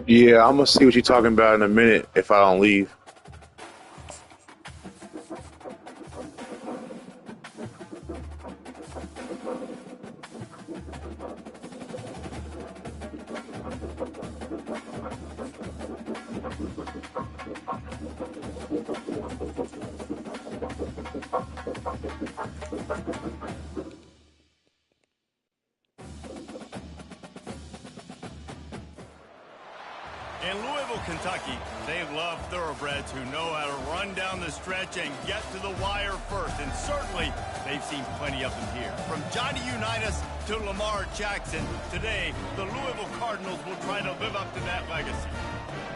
Yeah, I'm gonna see what you're talking about in a minute if I don't leave. In Louisville, Kentucky, they love thoroughbreds who know how to run down the stretch and get to the wire first. And certainly, they've seen plenty of them here. From Johnny Unitas to Lamar Jackson, today, the Louisville Cardinals will try to live up to that legacy.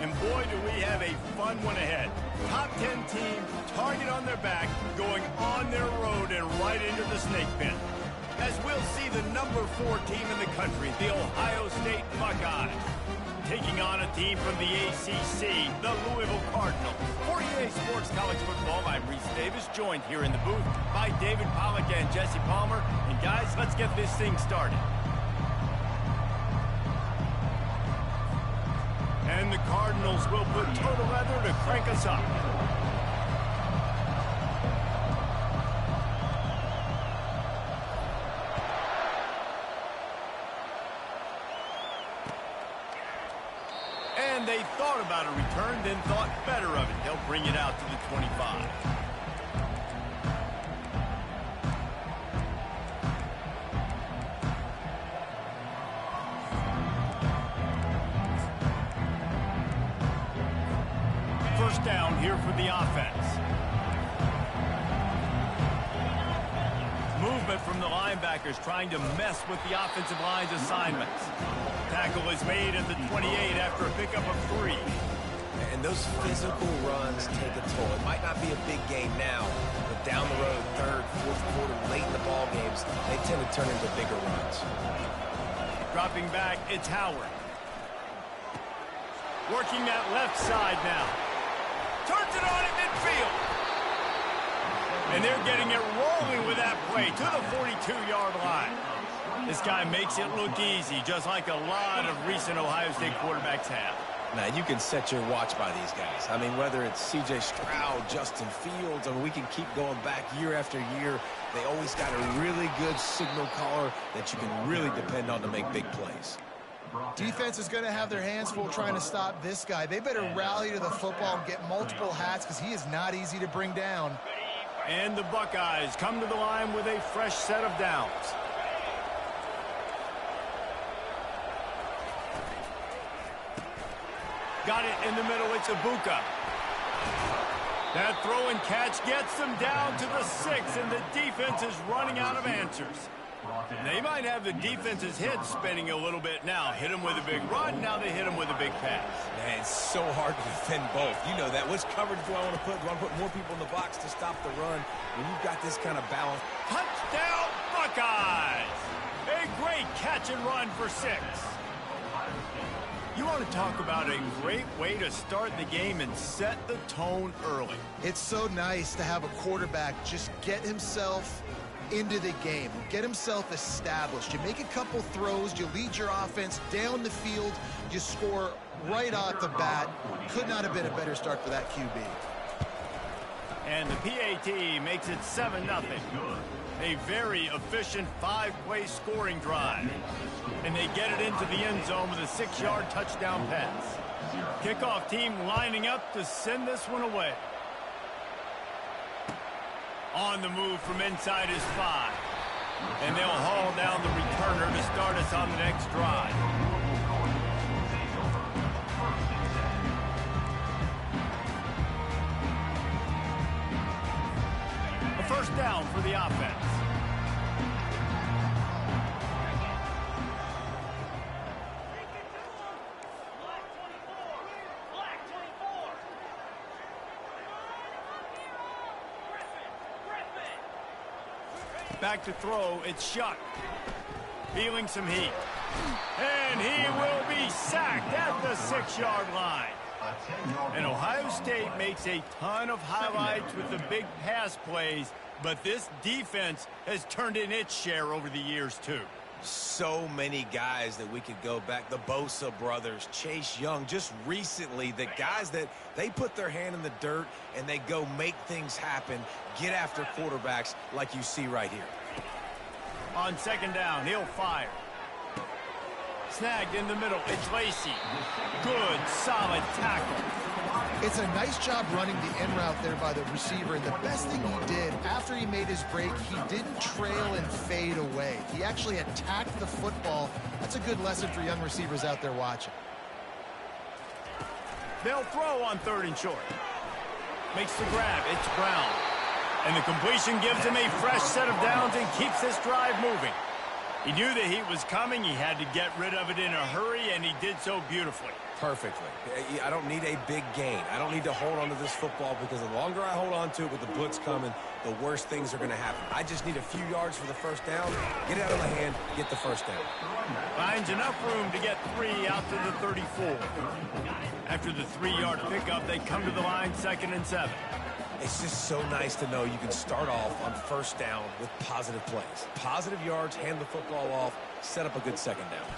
And boy, do we have a fun one ahead. Top 10 team, target on their back, going on their road and right into the snake pit. As we'll see the number 4 team in the country, the Ohio State Buckeyes, taking on a team from the ACC, the Louisville Cardinals. For EA Sports College Football, I'm Reese Davis, joined here in the booth by David Pollack and Jesse Palmer. And guys, let's get this thing started. And the Cardinals will put total leather to crank us up. And they thought about a return, then thought better of it. They'll bring it out to the 25. First down here for the offense. Movement from the linebackers trying to mess with the offensive line's assignments. Tackle is made at the 28 after a pickup of 3. And those physical runs take a toll. It might not be a big game now, but down the road, third, fourth quarter, late in the ball games, they tend to turn into bigger runs. Dropping back, it's Howard. Working that left side now. Turns it on at midfield. And they're getting it rolling with that play to the 42-yard line. This guy makes it look easy, just like a lot of recent Ohio State quarterbacks have. Now, you can set your watch by these guys. I mean, whether it's C.J. Stroud, Justin Fields, I mean, we can keep going back year after year. They always got a really good signal caller that you can really depend on to make big plays. Defense is going to have their hands full trying to stop this guy. They better rally to the football and get multiple hats because he is not easy to bring down. And the Buckeyes come to the line with a fresh set of downs. Got it in the middle, it's Ibuka. That throw and catch gets them down to the 6, and the defense is running out of answers. They might have the defense's head spinning a little bit now. Hit them with a big run, now they hit them with a big pass. Man, it's so hard to defend both. You know that. Which coverage do I want to put? Do I want to put more people in the box to stop the run? When you've got this kind of balance. Touchdown, Buckeyes! A great catch and run for 6. You want to talk about a great way to start the game and set the tone early. It's so nice to have a quarterback just get himself into the game, get himself established. You make a couple throws, you lead your offense down the field, you score right off the bat. Could not have been a better start for that QB. And the PAT makes it 7-0. A very efficient 5-play scoring drive. And they get it into the end zone with a 6-yard touchdown pass. Kickoff team lining up to send this one away. On the move from inside is 5. And they'll haul down the returner to start us on the next drive. A first down for the offense. Back to throw, it's Shuck. Feeling some heat. And he will be sacked at the 6-yard line. And Ohio State makes a ton of highlights with the big pass plays, but this defense has turned in its share over the years, too. So many guys that we could go back. The Bosa brothers, Chase Young, just recently, the guys that they put their hand in the dirt and they go make things happen, get after quarterbacks like you see right here. On 2nd down, he'll fire. Snagged in the middle, it's Lacey. Good, solid tackle. It's a nice job running the in route there by the receiver, and the best thing he did after he made his break, he didn't trail and fade away. He actually attacked the football. That's a good lesson for young receivers out there watching. They'll throw on 3rd and short. Makes the grab, it's Brown. And the completion gives him a fresh set of downs and keeps this drive moving. He knew the heat was coming. He had to get rid of it in a hurry, and he did so beautifully. Perfectly. I don't need a big gain. I don't need to hold on to this football because the longer I hold on to it with the blitz coming, the worse things are going to happen. I just need a few yards for the first down, get it out of my hand, get the first down. Finds enough room to get 3 out to the 34. After the 3-yard pickup, they come to the line 2nd and 7. It's just so nice to know you can start off on 1st down with positive plays. Positive yards, hand the football off, set up a good 2nd down.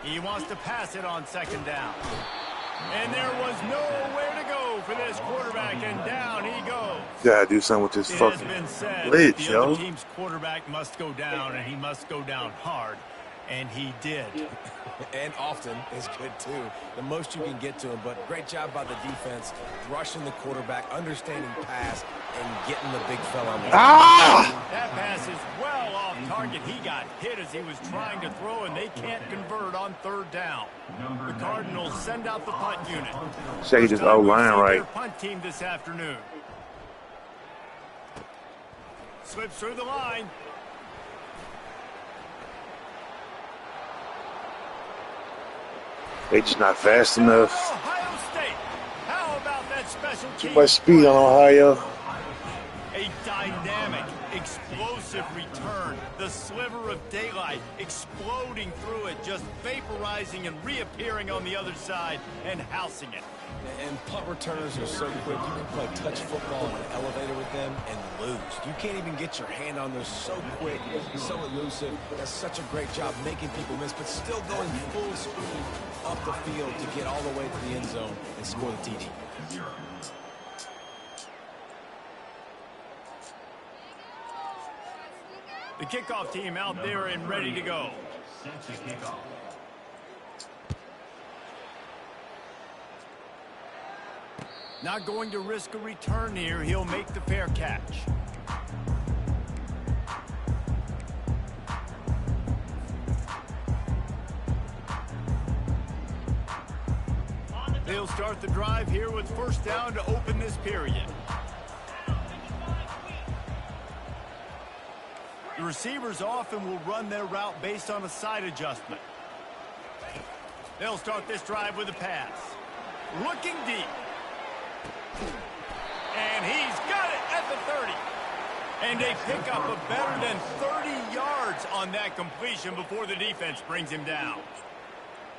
He wants to pass it on 2nd down. And there was nowhere to go for this quarterback, and down he goes. Gotta do something with this fucking blitz, the yo. other team's quarterback must go down, and he must go down hard. And he did. And often is good, too. The most you can get to him, but great job by the defense, rushing the quarterback, understanding pass, and getting the big fella on the That pass is well off target. He got hit as he was trying to throw, and they can't convert on 3rd down. The Cardinals send out the punt unit. Shaggy just O-line right. Their punt team this afternoon. Slips through the line. They just not fast enough. Ohio State. How about that special Too team? much speed on Ohio. A dynamic, explosive return. The sliver of daylight exploding through it, just vaporizing and reappearing on the other side and housing it. And punt returners are so quick. You can play touch football in an elevator with them and lose. You can't even get your hand on those. So quick, so elusive. Does such a great job making people miss, but still going full speed up the field to get all the way to the end zone and score the TD. The kickoff team out there and ready to go. Not going to risk a return here. He'll make the fair catch. They'll start the drive here with 1st down to open this period. The receivers often will run their route based on a side adjustment. They'll start this drive with a pass. Looking deep. And he's got it at the 30. And a pickup of better than 30 yards on that completion before the defense brings him down.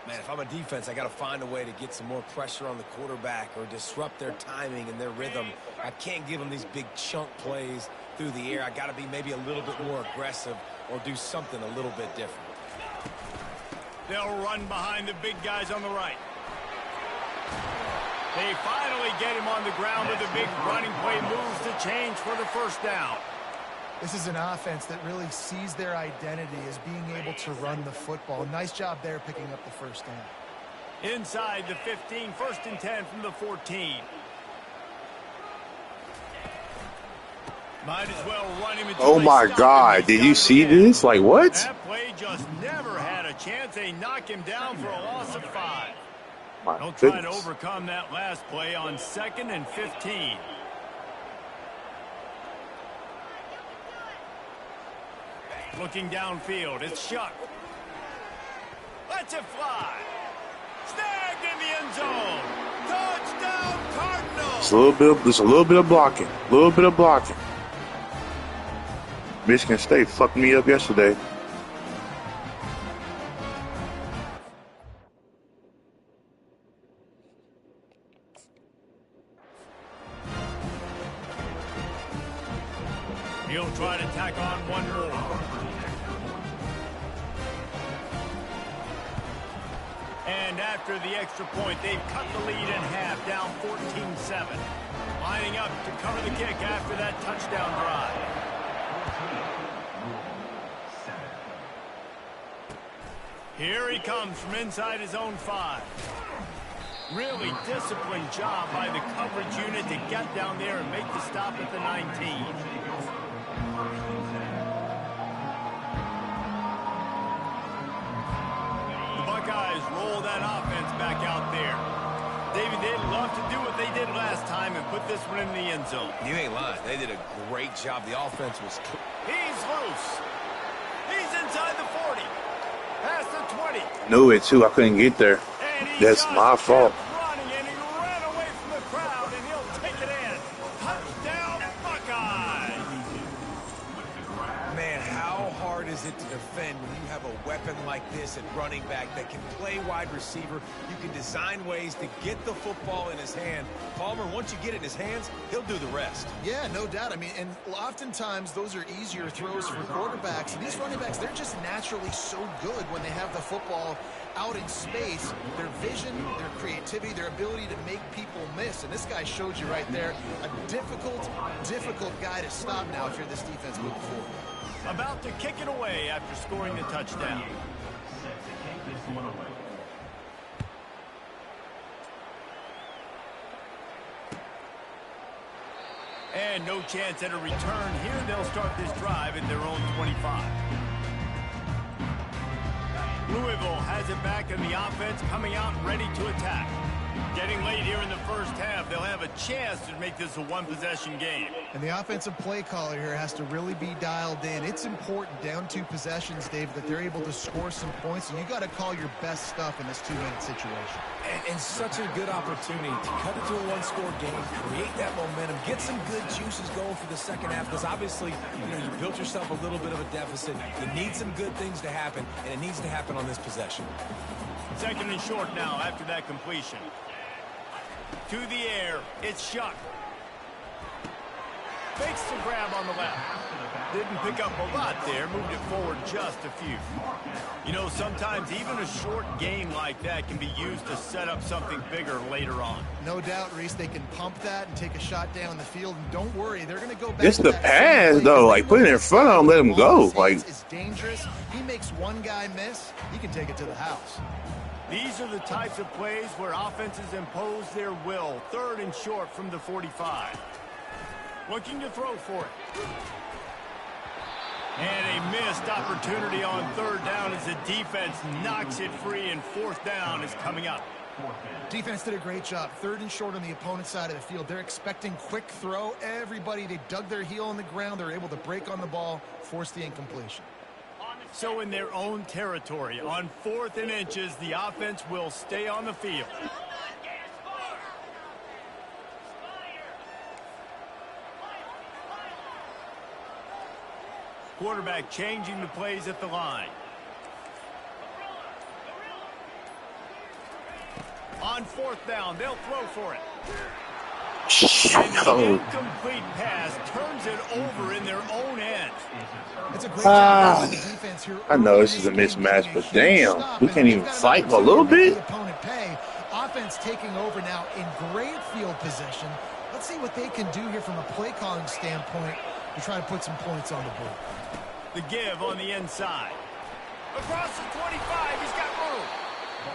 Man, if I'm a defense, I got to find a way to get some more pressure on the quarterback or disrupt their timing and their rhythm. I can't give them these big chunk plays through the air. I got to be maybe a little bit more aggressive or do something a little bit different. They'll run behind the big guys on the right. They finally get him on the ground with a big running play, moves the change for the 1st down. This is an offense that really sees their identity as being able to run the football. Nice job there picking up the 1st down. Inside the 15, 1st and 10 from the 14. Might as well run him until Oh my God, did you see this? Like what? That play just never had a chance. They knock him down for a loss of 5. My They'll try to goodness. overcome that last play on 2nd and 15. Looking downfield, it's Shuck. Lets it fly. Snagged in the end zone. Touchdown, Cardinals. Just a little bit of blocking. A little bit of blocking. Michigan State fucked me up yesterday. He'll try to tack on one more. And after the extra point, they've cut the lead in half, down 14-7. Lining up to cover the kick after that touchdown drive. Here he comes from inside his own 5. Really disciplined job by the coverage unit to get down there and make the stop at the 19. The Buckeyes roll that offense back out there. David, they'd love to do what they did last time and put this one in the end zone. You ain't lying. They did a great job. The offense was... He's loose. He's inside the 40. Past the 20. Knew it too. I couldn't get there. That's my fault. Running, and he ran away from the crowd, and he'll take it in. Touchdown, Buckeyes. Man, how hard is it to defend when you have a weapon like this at running back that can play wide receiver? You can design ways to get the football in his hand. Palmer, once you get it in his hands, he'll do the rest. Yeah, no doubt. I mean, and oftentimes those are easier throws for quarterbacks. And these running backs, they're just naturally so good when they have the football out in space. Their vision, their creativity, their ability to make people miss. And this guy showed you right there a difficult guy to stop now if you're this defense moving forward. About to kick it away after scoring the touchdown. And no chance at a return here. They'll start this drive at their own 25. Louisville has it back in the offense, coming out ready to attack. Getting late here in the first half, they'll have a chance to make this a one-possession game. And the offensive play caller here has to really be dialed in. It's important down 2 possessions, Dave, that they're able to score some points. And you got to call your best stuff in this 2-minute situation. And such a good opportunity to cut it to a one-score game, create that momentum, get some good juices going for the second half. Because obviously, you built yourself a little bit of a deficit. You need some good things to happen, and it needs to happen on this possession. Second and short now after that completion. To the air, it's Shuck. Fakes the grab on the left. Didn't pick up a lot there, moved it forward just a few. You know, sometimes even a short game like that can be used to set up something bigger later on. No doubt, Reese, they can pump that and take a shot down the field. And don't worry, they're going to go back. It's the pass, though. Like, put it in front of him, let him go. Like, it's dangerous. He makes one guy miss, he can take it to the house. These are the types of plays where offenses impose their will. Third and short from the 45. Looking to throw for it. And a missed opportunity on third down as the defense knocks it free, and fourth down is coming up. Defense did a great job. Third and short on the opponent's side of the field. They're expecting quick throw. Everybody, they dug their heel on the ground. They're able to break on the ball, force the incompletion. So in their own territory, on 4th and inches, the offense will stay on the field. Quarterback changing the plays at the line. On 4th down, they'll throw for it. And the incomplete pass turns it over in their own end. It's a great job by the defense here. I know this is a mismatch, but damn, we can't even fight for a little bit. Offense taking over now in great field position. Let's see what they can do here from a play calling standpoint to try to put some points on the board. The give on the inside. Across the 25, he's got room.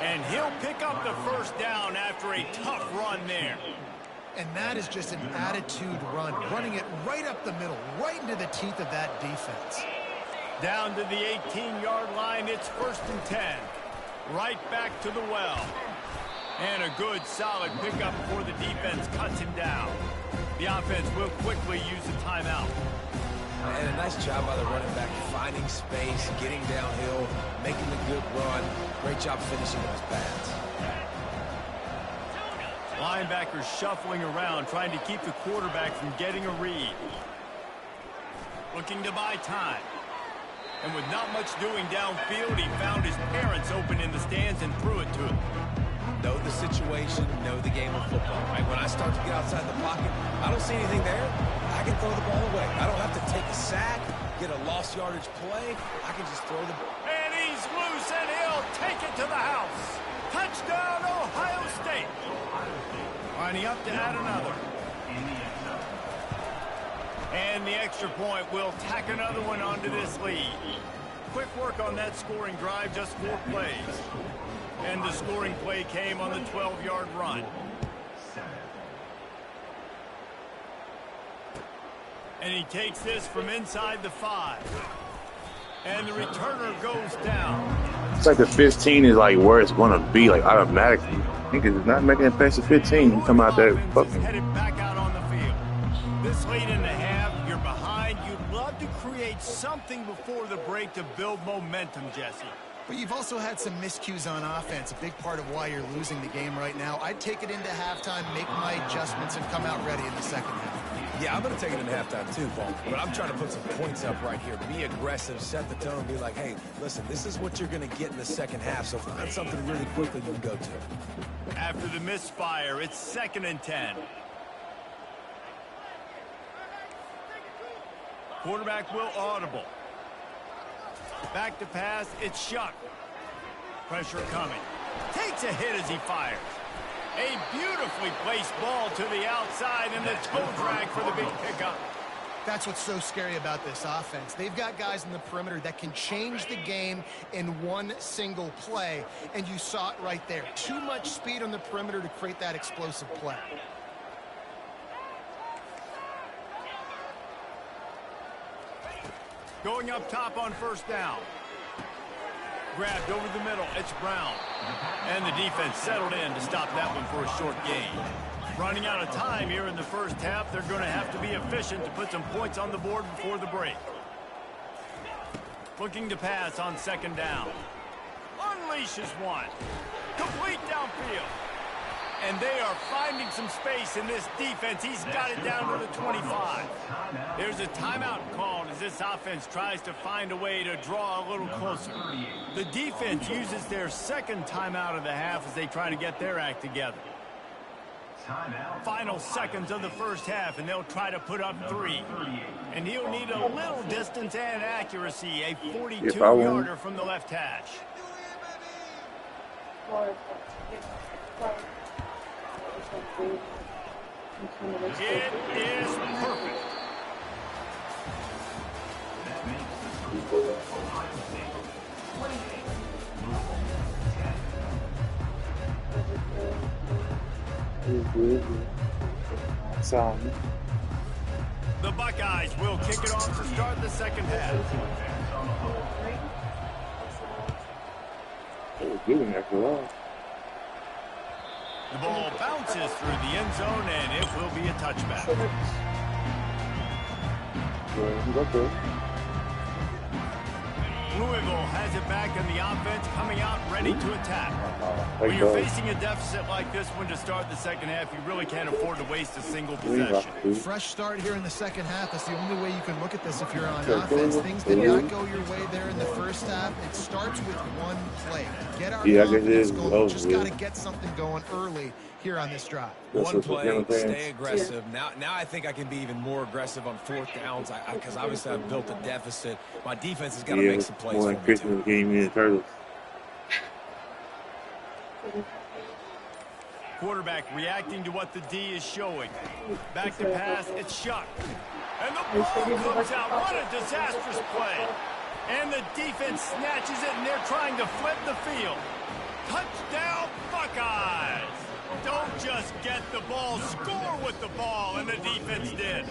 And he'll pick up the first down after a tough run there. And that is just an attitude run, running it right up the middle, right into the teeth of that defense. Down to the 18-yard line, it's 1st and 10. Right back to the well. And a good, solid pickup before the defense cuts him down. The offense will quickly use a timeout. And a nice job by the running back, finding space, getting downhill, making the good run. Great job finishing those pads. Linebackers shuffling around, trying to keep the quarterback from getting a read. Looking to buy time. And with not much doing downfield, he found his parents open in the stands and threw it to him. Know the situation, know the game of football, right? When I start to get outside the pocket, I don't see anything there, I can throw the ball away. I don't have to take a sack, get a lost yardage play. I can just throw the ball. And he's loose, and he'll take it to the house. Touchdown, Ohio State. Lining up to add another. And the extra point will tack another one onto this lead. Quick work on that scoring drive, just 4 plays. And the scoring play came on the 12-yard run. And he takes this from inside the 5. And the returner goes down. It's like the 15 is like where it's going to be, like automatically. I think it's not making it past the 15. You come out there fucking. Headed back out on the field. This late in the half, you're behind. You'd love to create something before the break to build momentum, Jesse. But you've also had some miscues on offense, a big part of why you're losing the game right now. I'd take it into halftime, make my adjustments, and come out ready in the second half. Yeah, I'm going to take it into halftime too, Paul. But I'm trying to put some points up right here. Be aggressive, set the tone, be like, hey, listen, this is what you're going to get in the second half, so find something really quickly you can go to. After the misfire, it's 2nd and 10. Quarterback will audible. Back to pass, it's Shuck. Pressure coming. Takes a hit as he fires. A beautifully placed ball to the outside and the toe drag for the big pickup. That's what's so scary about this offense. They've got guys in the perimeter that can change the game in one single play, and you saw it right there. Too much speed on the perimeter to create that explosive play. Going up top on 1st down. Grabbed over the middle. It's Brown. And the defense settled in to stop that one for a short gain. Running out of time here in the first half. They're going to have to be efficient to put some points on the board before the break. Looking to pass on 2nd down. Unleashes one. Complete downfield. And they are finding some space in this defense. He's got it down to the 25. There's a timeout called as this offense tries to find a way to draw a little closer. The defense uses their 2nd timeout of the half as they try to get their act together. Final seconds of the first half, and they'll try to put up 3. And he'll need a little distance and accuracy, a 42-yarder from the left hash. It is perfect. The Buckeyes will kick it off to start the second half. The ball bounces through the end zone, and it will be a touchback. Louisville has it back in the offense, coming out ready to attack. When you're facing a deficit like this one to start the second half, you really can't afford to waste a single possession. Fresh start here in the second half. That's the only way you can look at this if you're on offense. Things did not go your way there in the first half. It starts with one play. Get our confidence going. We just got to get something going early here on this drive. One play, stay aggressive. Now I think I can be even more aggressive on 4th downs because obviously I've built a deficit. My defense has got to make some plays for me too. Quarterback reacting to what the D is showing. Back to pass, it's Shuck. And the ball comes out. What a disastrous play. And the defense snatches it, and they're trying to flip the field. Touchdown, Buckeyes. Don't just get the ball, score with the ball, and the defense did.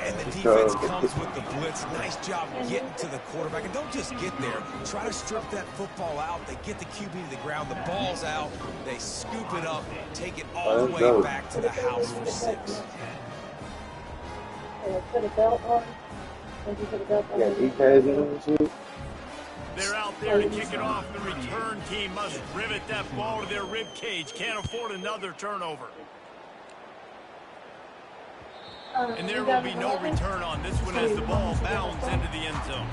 And the defense comes with the blitz. Nice job getting to the quarterback. And don't just get there. Try to strip that football out. They get the QB to the ground. The ball's out. They scoop it up, take it all the way back to the house for 6. They're out there to kick it off. The return team must rivet that ball to their rib cage. Can't afford another turnover. And there will be no return on this one as the ball bounds into the end zone.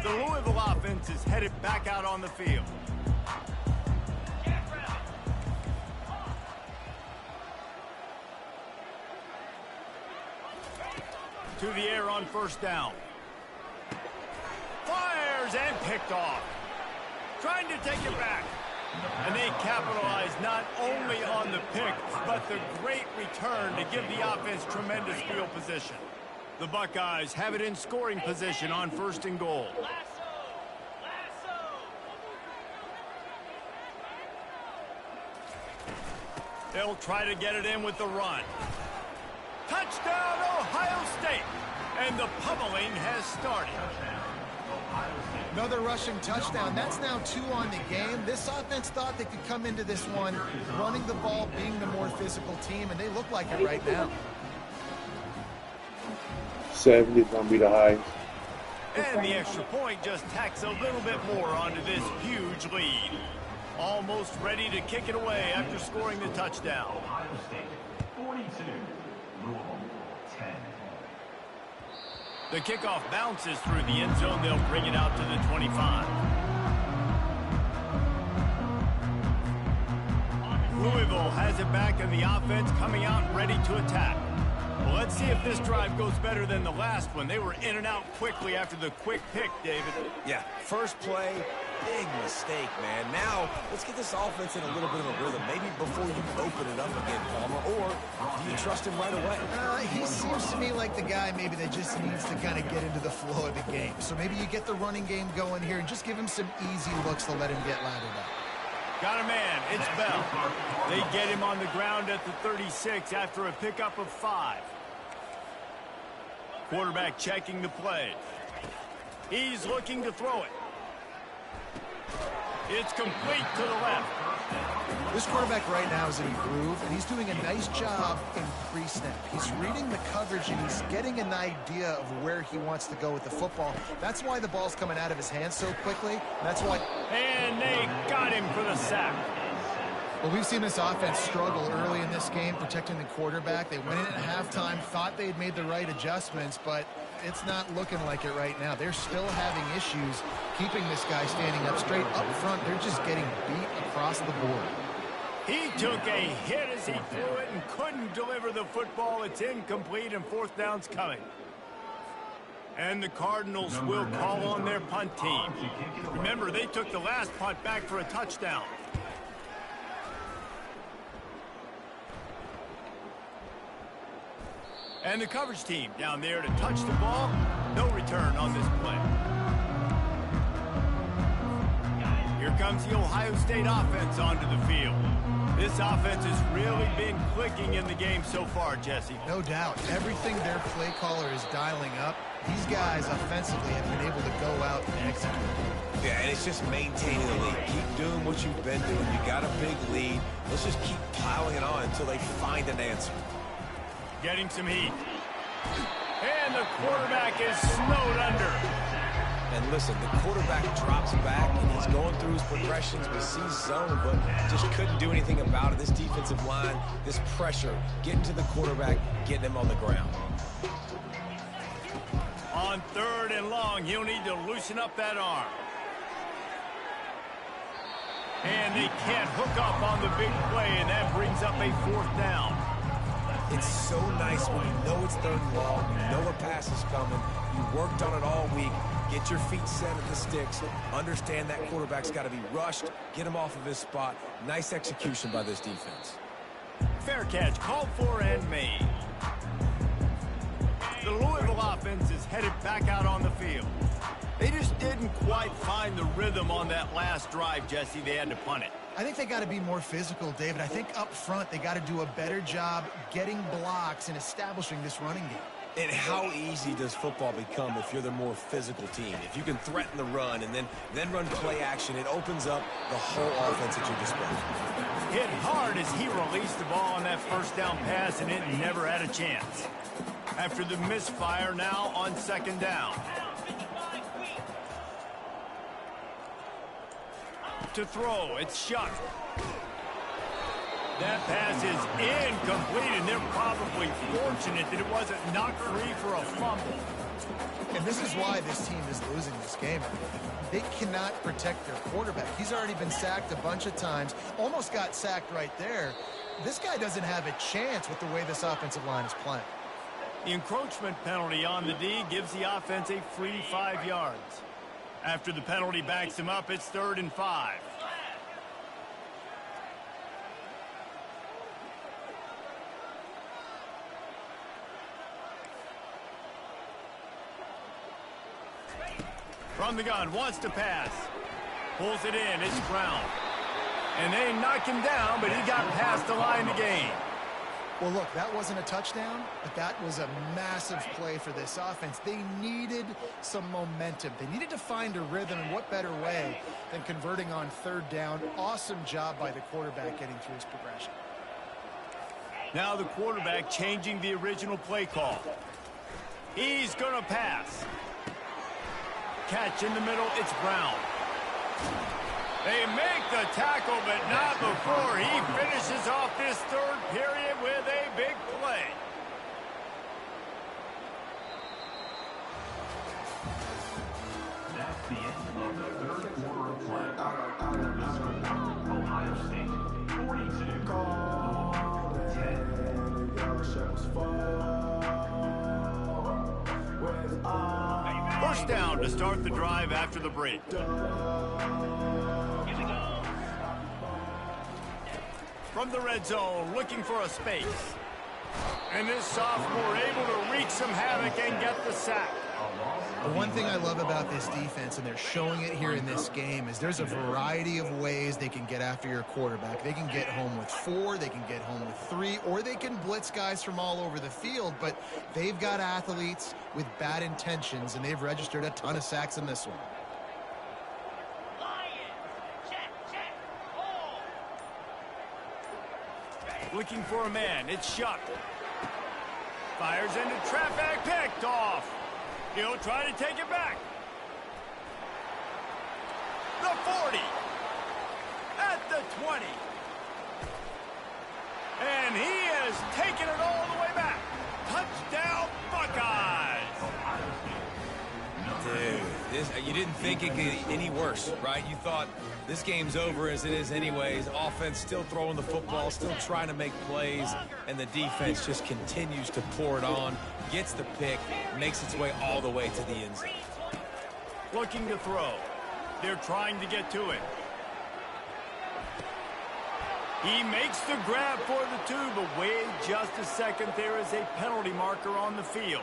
The Louisville offense is headed back out on the field. To the air on first down. Fires and picked off. Trying to take it back. And they capitalize not only on the pick, but the great return to give the offense tremendous field position. The Buckeyes have it in scoring position on first and goal. They'll try to get it in with the run. Touchdown, Ohio State. And the pummeling has started. Another rushing touchdown. That's now 2 on the game. This offense thought they could come into this one running the ball, being the more physical team, and they look like it right now. 70 is going to be the highest. And the extra point just tacks a little bit more onto this huge lead. Almost ready to kick it away after scoring the touchdown. Ohio State 42, Louisville 10. The kickoff bounces through the end zone. They'll bring it out to the 25. Louisville has it back, and the offense coming out ready to attack. Well, let's see if this drive goes better than the last one. They were in and out quickly after the quick pick, David. Yeah, first play, big mistake, man. Now, let's get this offense in a little bit of a rhythm. Maybe before you open it up again, Palmer, or do you trust him right away? He seems to me like the guy maybe that just needs to kind of get into the flow of the game. So maybe you get the running game going here and just give him some easy looks to let him get lathered up. Got a man. It's Bell. They get him on the ground at the 36 after a pickup of 5. Quarterback checking the play. He's looking to throw it. It's complete to the left. This quarterback right now is in a groove, and he's doing a nice job in pre-snap. He's reading the coverage, and he's getting an idea of where he wants to go with the football. That's why the ball's coming out of his hands so quickly. That's why. And they got him for the sack. Well, we've seen this offense struggle early in this game, protecting the quarterback. They went in at halftime, thought they'd made the right adjustments, but it's not looking like it right now. They're still having issues keeping this guy standing up straight up front. They're just getting beat across the board. He took a hit as he threw it and couldn't deliver the football. It's incomplete, and fourth down's coming. And the Cardinals will call on their punt team. Remember, they took the last punt back for a touchdown. And the coverage team down there to touch the ball. No return on this play. Here comes the Ohio State offense onto the field. This offense has really been clicking in the game so far, Jesse. No doubt. Everything their play caller is dialing up, these guys offensively have been able to go out and execute. Yeah, and it's just maintaining the lead. Keep doing what you've been doing. You got a big lead. Let's just keep piling it on until they find an answer. Getting some heat. And the quarterback is snowed under. And listen, the quarterback drops back, and he's going through his progressions. We see zone, but just couldn't do anything about it. This defensive line, this pressure, getting to the quarterback, getting him on the ground. On 3rd and long, he'll need to loosen up that arm. And they can't hook up on the big play, and that brings up a 4th down. It's so nice when you know it's 3rd and long, you know a pass is coming, you worked on it all week, get your feet set at the sticks, understand that quarterback's got to be rushed, get him off of his spot. Nice execution by this defense. Fair catch, called for and made. The Louisville offense is headed back out on the field. They just didn't quite find the rhythm on that last drive, Jesse. They had to punt it. I think they got to be more physical, David. I think up front they got to do a better job getting blocks and establishing this running game. And how easy does football become if you're the more physical team? If you can threaten the run and then run play action, it opens up the whole offense at your disposal. Hit hard as he released the ball on that 1st down pass, and it never had a chance. After the misfire, now on 2nd down. out to throw. It's Shuck. That pass is incomplete, and they're probably fortunate that it wasn't knocked free for a fumble. And this is why this team is losing this game. They cannot protect their quarterback. He's already been sacked a bunch of times, almost got sacked right there. This guy doesn't have a chance with the way this offensive line is playing. The encroachment penalty on the D gives the offense a free 5 yards. After the penalty backs him up, it's 3rd and 5. From the gun, wants to pass. Pulls it in, it's Brown. And they knock him down, but he got past the line to gain. Well, look, that wasn't a touchdown, but that was a massive play for this offense. They needed some momentum. They needed to find a rhythm, and what better way than converting on 3rd down. Awesome job by the quarterback getting through his progression. Now the quarterback changing the original play call. He's going to pass. Catch in the middle, it's Brown. They make the tackle, but not before he finishes off this 3rd period with a big play. That's the end of the 3rd quarter of play. Ohio State 42, Louisville 10. First down to start the drive after the break. From the red zone, looking for a space. And this sophomore able to wreak some havoc and get the sack. The one thing I love about this defense, and they're showing it here in this game, is there's a variety of ways they can get after your quarterback. They can get home with 4, they can get home with 3, or they can blitz guys from all over the field, but they've got athletes with bad intentions, and they've registered a ton of sacks in this one. Looking for a man, it's Shuck. Fires into traffic, picked off. He'll try to take it back. The 40. At the 20. And he has taken it all the way back. Touchdown, Buckeyes. Dude, you didn't think it could get any worse, right? You thought this game's over as it is anyways. Offense still throwing the football, still trying to make plays, and the defense just continues to pour it on, gets the pick, makes its way all the way to the end zone. Looking to throw. They're trying to get to it. He makes the grab for the 2, but wait just a second. There is a penalty marker on the field.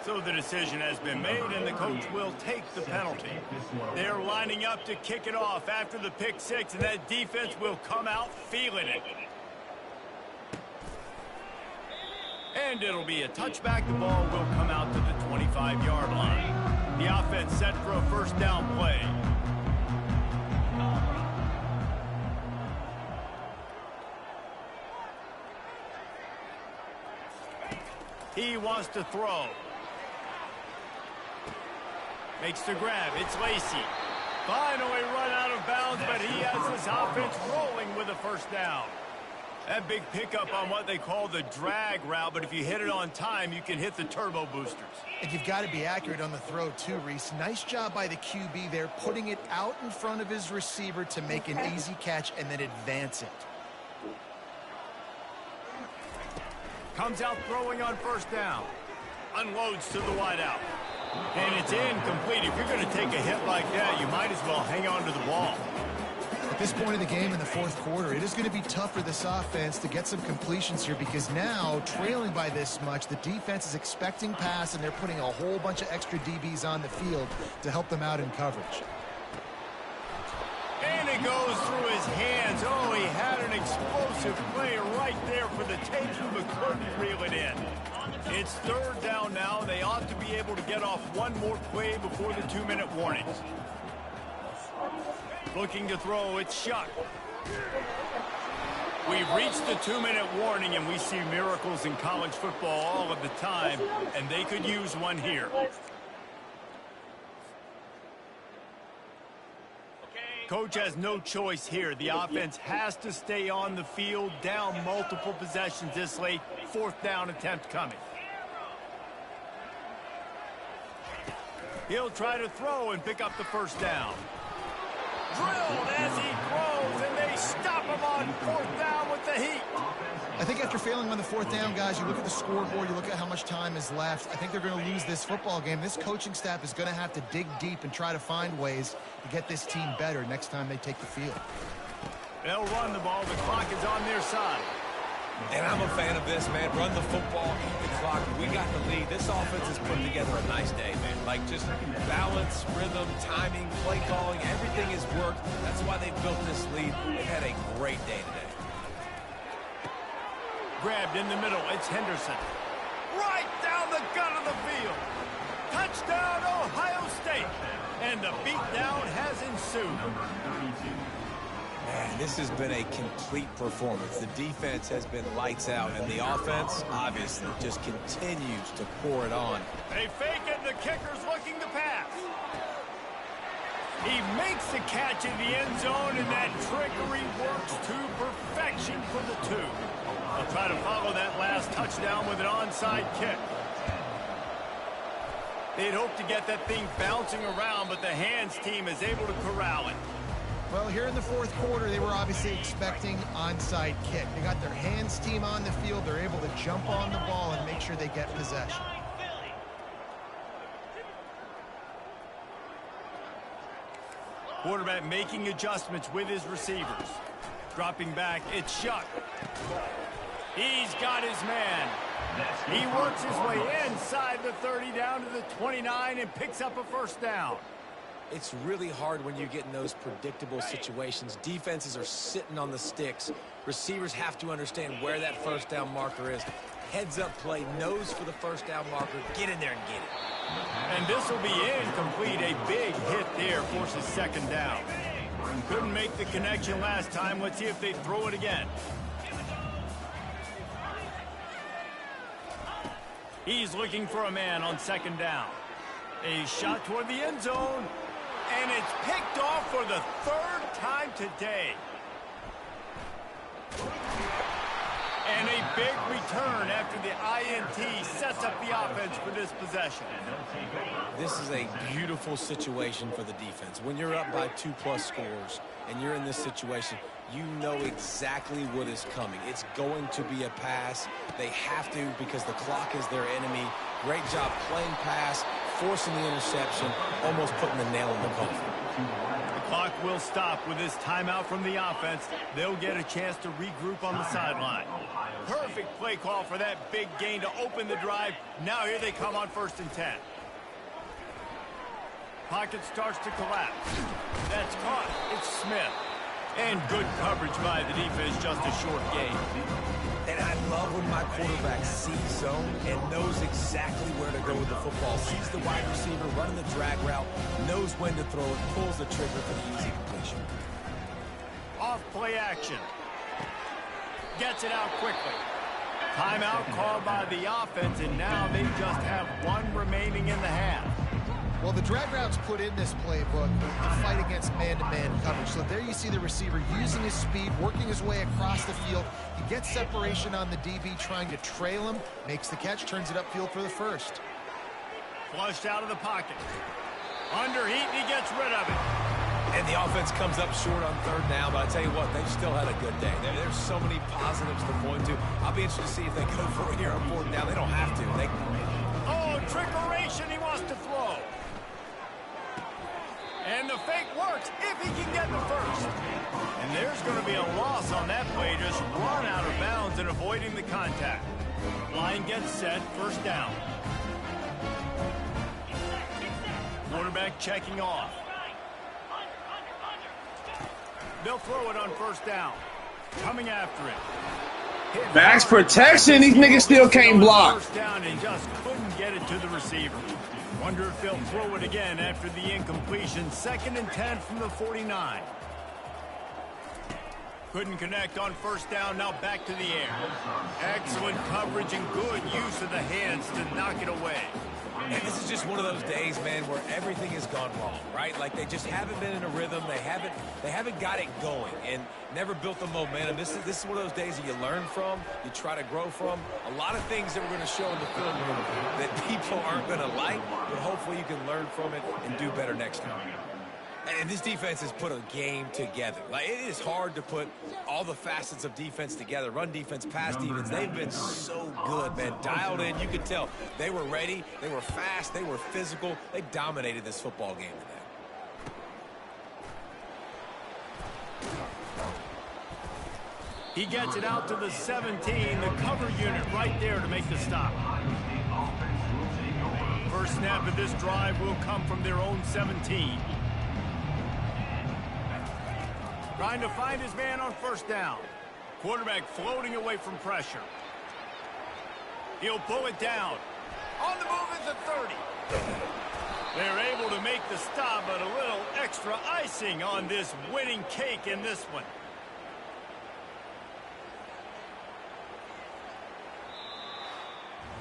So the decision has been made, and the coach will take the penalty. They're lining up to kick it off after the pick 6, and that defense will come out feeling it. And it'll be a touchback. The ball will come out to the 25-yard line. The offense set for a first down play. He wants to throw. Makes the grab. It's Lacey. Finally run out of bounds, but he has this offense rolling with a first down. That big pickup on what they call the drag route, but if you hit it on time, you can hit the turbo boosters. And you've got to be accurate on the throw too, Reese. Nice job by the QB there, putting it out in front of his receiver to make an easy catch and then advance it. Comes out throwing on first down. Unloads to the wideout. And it's incomplete. If you're going to take a hit like that, you might as well hang on to the ball. At this point of the game in the 4th quarter, it is going to be tough for this offense to get some completions here because now, trailing by this much, the defense is expecting pass, and they're putting a whole bunch of extra DBs on the field to help them out in coverage. And it goes through his hands. Oh, he had an explosive play right there for the taking, but couldn't reel it in. It's 3rd down now. They ought to be able to get off one more play before the 2-minute warnings. Looking to throw, it's Shuck. We've reached the 2-minute warning, and we see miracles in college football all of the time, and they could use one here. Okay, Coach has no choice here. The offense has to stay on the field, down multiple possessions this late. 4th down attempt coming. He'll try to throw and pick up the 1st down. Drilled as he throws, and they stop him on 4th down with the heat. I think after failing on the 4th down, guys, you look at the scoreboard, you look at how much time is left. I think they're going to lose this football game. This coaching staff is going to have to dig deep and try to find ways to get this team better next time they take the field. They'll run the ball. The clock is on their side. And I'm a fan of this, man. Run the football, keep the clock. We got the lead. This offense is putting together a nice day, man. Like, just balance, rhythm, timing, play calling, everything has worked. That's why they built this lead. They've had a great day today. Grabbed in the middle. It's Henderson. Right down the gut of the field. Touchdown, Ohio State. And the beatdown has ensued. Man, this has been a complete performance. The defense has been lights out, and the offense, obviously, just continues to pour it on. They fake it, the kicker's looking to pass. He makes the catch in the end zone, and that trickery works to perfection for the 2. They'll try to follow that last touchdown with an onside kick. They'd hope to get that thing bouncing around, but the hands team is able to corral it. Well, here in the 4th quarter, they were obviously expecting onside kick. They got their hands team on the field. They're able to jump on the ball and make sure they get possession. Quarterback making adjustments with his receivers. Dropping back, it's Shuck. He's got his man. He works his way inside the 30 down to the 29 and picks up a 1st down. It's really hard when you get in those predictable situations. Defenses are sitting on the sticks. Receivers have to understand where that 1st down marker is. Heads up play, nose for the 1st down marker. Get in there and get it. And this will be incomplete. A big hit there forces 2nd down. Couldn't make the connection last time. Let's see if they throw it again. He's looking for a man on 2nd down. A shot toward the end zone. And it's picked off for the 3rd time today. And a big return after the INT sets up the offense for this possession. This is a beautiful situation for the defense. When you're up by 2+ scores and you're in this situation, you know exactly what is coming. It's going to be a pass. They have to because the clock is their enemy. Great job playing pass, forcing the interception, almost putting the nail in the coffin. The clock will stop with this timeout from the offense. They'll get a chance to regroup on the sideline. Perfect play call for that big gain to open the drive. Now here they come on 1st and 10. Pocket starts to collapse. That's caught. It's Smith. And good coverage by the defense, just a short gain. And I love when my quarterback sees zone and knows exactly where to go with the football. Sees the wide receiver running the drag route, knows when to throw it, pulls the trigger for the easy completion. Off play action. Gets it out quickly. Timeout called by the offense, and now they just have 1 remaining in the half. Well, the drag routes put in this playbook to fight against man-to-man coverage. So there you see the receiver using his speed, working his way across the field. He gets separation on the DB, trying to trail him, makes the catch, turns it upfield for the 1st. Flushed out of the pocket. Under heat, and he gets rid of it. And the offense comes up short on 3rd down, but I tell you what, they've still had a good day. There's so many positives to point to. I'll be interested to see if they go for it here on 4th down. They don't have to. Oh, trickeration, he wants to throw. And the fake works if he can get the 1st. And there's going to be a loss on that play. Just run out of bounds and avoiding the contact. Line gets set, 1st down. Quarterback checking off. They'll throw it on 1st down. Coming after it. Max protection, these niggas still can't block. 1st down and just couldn't get it to the receiver. Wonder if they'll throw it again after the incompletion. 2nd and 10 from the 49. Couldn't connect on 1st down, now back to the air. Excellent coverage and good use of the hands to knock it away. And this is just one of those days, man, where everything has gone wrong, right? Like they just haven't been in a rhythm. They haven't got it going and never built the momentum. This is one of those days that you learn from, you try to grow from. A lot of things that we're going to show in the film room that people aren't going to like, but hopefully you can learn from it and do better next time. And this defense has put a game together. Like, it is hard to put all the facets of defense together. Run defense, pass defense. They've been so good, man. Dialed in. You could tell they were ready. They were fast. They were physical. They dominated this football game today. He gets it out to the 17. The cover unit right there to make the stop. First snap of this drive will come from their own 17. Trying to find his man on first down. Quarterback floating away from pressure. He'll pull it down. On the move at the 30. They're able to make the stop, but a little extra icing on this winning cake in this one.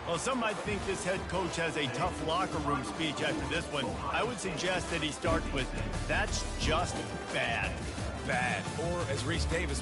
Well, some might think this head coach has a tough locker room speech after this one. I would suggest that he starts with, "That's just bad." Bad. Or, as Reese Davis